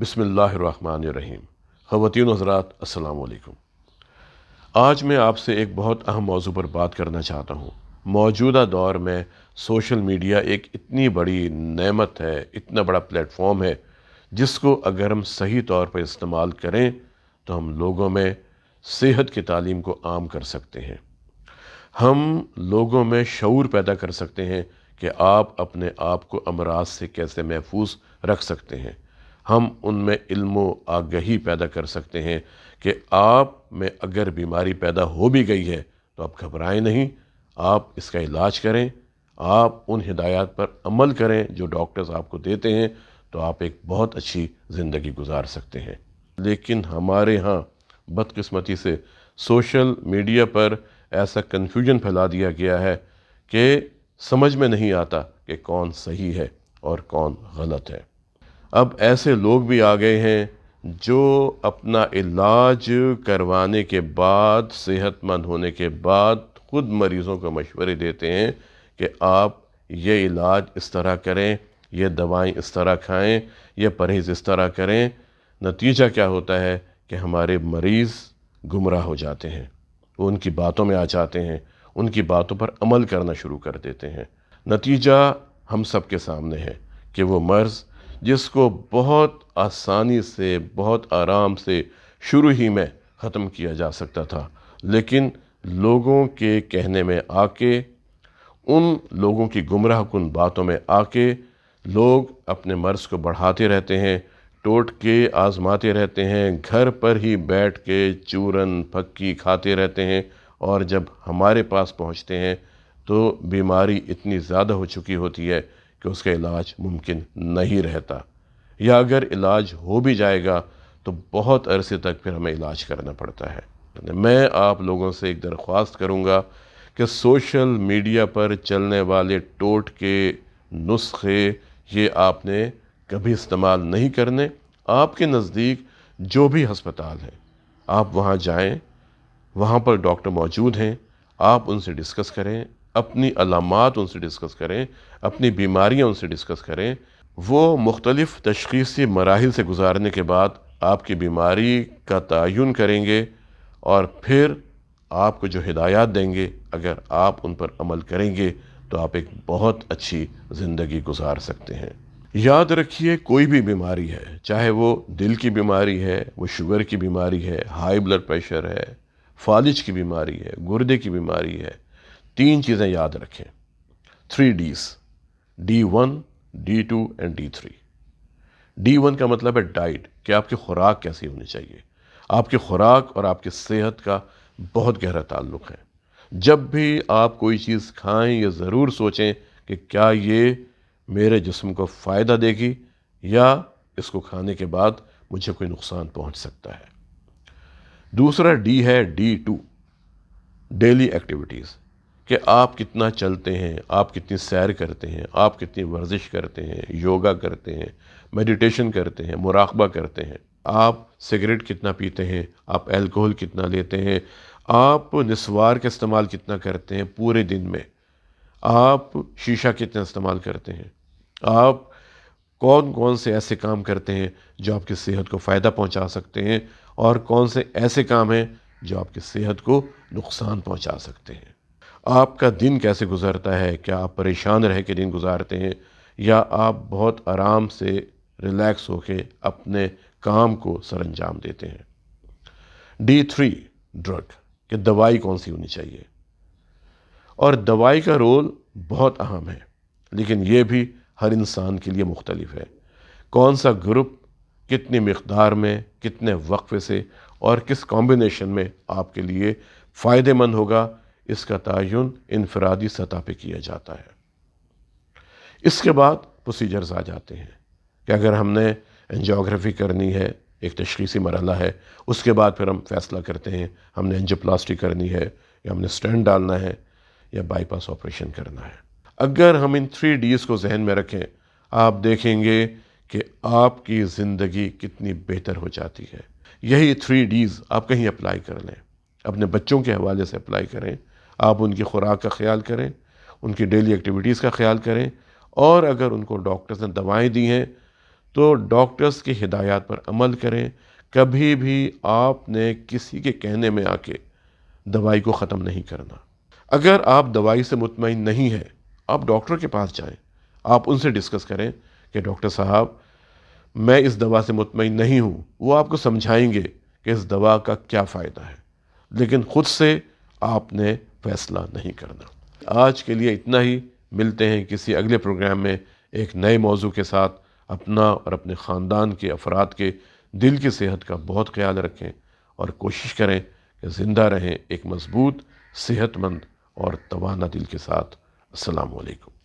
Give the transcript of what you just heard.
बिस्मिल्लाहिर्रहमानिर्रहीम। ख़वातीन हज़रात अस्सलाम वालेकुम। आज मैं आपसे एक बहुत अहम मौजू पर बात करना चाहता हूँ। मौजूदा दौर में सोशल मीडिया एक इतनी बड़ी नेमत है, इतना बड़ा प्लेटफॉर्म है, जिसको अगर हम सही तौर पर इस्तेमाल करें तो हम लोगों में सेहत की तालीम को आम कर सकते हैं। हम लोगों में शऊर पैदा कर सकते हैं कि आप अपने आप को अमराज से कैसे महफूज रख सकते हैं। हम उनमें इल्म आगही पैदा कर सकते हैं कि आप में अगर बीमारी पैदा हो भी गई है तो आप घबराएं नहीं, आप इसका इलाज करें, आप उन हिदायत पर अमल करें जो डॉक्टर्स आपको देते हैं, तो आप एक बहुत अच्छी ज़िंदगी गुजार सकते हैं। लेकिन हमारे यहाँ बदकिस्मती से सोशल मीडिया पर ऐसा कन्फ्यूजन फैला दिया गया है कि समझ में नहीं आता कि कौन सही है और कौन गलत है। अब ऐसे लोग भी आ गए हैं जो अपना इलाज करवाने के बाद, सेहतमंद होने के बाद खुद मरीज़ों को मशवरे देते हैं कि आप ये इलाज इस तरह करें, ये दवाएं इस तरह खाएं, ये परहेज़ इस तरह करें। नतीजा क्या होता है कि हमारे मरीज़ गुमराह हो जाते हैं, वो उनकी बातों में आ जाते हैं, उनकी बातों पर अमल करना शुरू कर देते हैं। नतीजा हम सब के सामने है कि वो मर्ज़ जिसको बहुत आसानी से, बहुत आराम से शुरू ही में ख़त्म किया जा सकता था, लेकिन लोगों के कहने में आके, उन लोगों की गुमराह कुन बातों में आके लोग अपने मर्ज़ को बढ़ाते रहते हैं, टोट के आज़माते रहते हैं, घर पर ही बैठ के चूरन फक्की खाते रहते हैं, और जब हमारे पास पहुंचते हैं तो बीमारी इतनी ज़्यादा हो चुकी होती है कि उसका इलाज मुमकिन नहीं रहता, या अगर इलाज हो भी जाएगा तो बहुत अरसे तक फिर हमें इलाज करना पड़ता है। मैं आप लोगों से एक दरख्वास्त करूंगा कि सोशल मीडिया पर चलने वाले टोट के नुस्खे ये आपने कभी इस्तेमाल नहीं करने। आपके नज़दीक जो भी हस्पताल है, आप वहाँ जाएं, वहाँ पर डॉक्टर मौजूद हैं, आप उनसे डिस्कस करें, अपनी अलामात उनसे डिस्कस करें, अपनी बीमारियां उनसे डिस्कस करें। वो मुख्तलिफ़ तशख़ीसी मराहिल से गुज़ारने के बाद आपकी बीमारी का तयन करेंगे और फिर आपको जो हिदायत देंगे, अगर आप उन पर अमल करेंगे तो आप एक बहुत अच्छी ज़िंदगी गुजार सकते हैं। याद रखिए, कोई भी बीमारी है, चाहे वो दिल की बीमारी है, वो शुगर की बीमारी है, हाई ब्लड प्रेशर है, फालिज की बीमारी है, गुर्दे की बीमारी है, 3 चीज़ें याद रखें, 3 Ds, D1, D2 and D3। D1 का मतलब है डाइट, कि आपकी खुराक कैसी होनी चाहिए। आपकी खुराक और आपकी सेहत का बहुत गहरा ताल्लुक़ है। जब भी आप कोई चीज़ खाएं, ये ज़रूर सोचें कि क्या ये मेरे जिस्म को फ़ायदा देगी या इसको खाने के बाद मुझे कोई नुकसान पहुंच सकता है। दूसरा D है D2, डेली एक्टिविटीज़, कि आप कितना चलते हैं, आप कितनी सैर करते हैं, आप कितनी वर्जिश करते हैं, योगा करते हैं, मेडिटेशन करते हैं, मुराक़बा करते हैं, आप सिगरेट कितना पीते हैं, आप अल्कोहल कितना लेते हैं, आप निस्वार का इस्तेमाल कितना करते हैं पूरे दिन में, आप शीशा कितना इस्तेमाल करते हैं, आप कौन कौन से ऐसे काम करते हैं जो आपकी सेहत को फ़ायदा पहुंचा सकते हैं, और कौन से ऐसे काम हैं जो आपकी सेहत को नुकसान पहुंचा सकते हैं। आपका दिन कैसे गुजरता है, क्या आप परेशान रह के दिन गुजारते हैं या आप बहुत आराम से रिलैक्स होके अपने काम को सरअंजाम देते हैं। D3 ड्रग, कि दवाई कौन सी होनी चाहिए, और दवाई का रोल बहुत अहम है, लेकिन ये भी हर इंसान के लिए मुख्तलिफ है। कौन सा ग्रुप कितनी मिक़दार में, कितने वक्फे से और किस कॉम्बिनेशन में आपके लिए फ़ायदेमंद होगा, इसका तयन इनफरादी सतह पे किया जाता है। इसके बाद प्रोसीजर्स आ जाते हैं कि अगर हमने एंजियोग्राफी करनी है, एक तशख़ीसी मरहला है, उसके बाद फिर हम फैसला करते हैं हमने एंजियोप्लास्टी करनी है या हमने स्टेंट डालना है या बाईपास ऑपरेशन करना है। अगर हम इन 3 Ds को जहन में रखें, आप देखेंगे कि आपकी ज़िंदगी कितनी बेहतर हो जाती है। यही 3 Ds आप कहीं अप्लाई कर लें, अपने बच्चों के हवाले से अप्लाई करें। आप उनकी खुराक का ख्याल करें, उनकी डेली एक्टिविटीज़ का ख्याल करें, और अगर उनको डॉक्टर्स ने दवाएं दी हैं تو ڈاکٹرز کی ہدایات پر عمل کریں. کبھی بھی آپ نے کسی کے کہنے میں آ کے دوائی کو ختم نہیں کرنا. اگر آپ دوائی سے مطمئن نہیں ہیں، آپ ڈاکٹر کے پاس جائیں. آپ ان سے ڈسکس کریں کہ ڈاکٹر صاحب میں اس دوا سے مطمئن نہیں ہوں. وہ آپ کو سمجھائیں گے کہ اس دوا کا کیا فائدہ ہے، لیکن خود سے آپ نے فیصلہ نہیں کرنا. آج کے لیے اتنا ہی. ملتے ہیں کسی اگلے پروگرام میں ایک نئے موضوع کے ساتھ. اپنا اور اپنے خاندان کے افراد کے دل کی صحت کا بہت خیال رکھیں اور کوشش کریں کہ زندہ رہیں ایک مضبوط، صحت مند اور توانا دل کے ساتھ. السلام علیکم.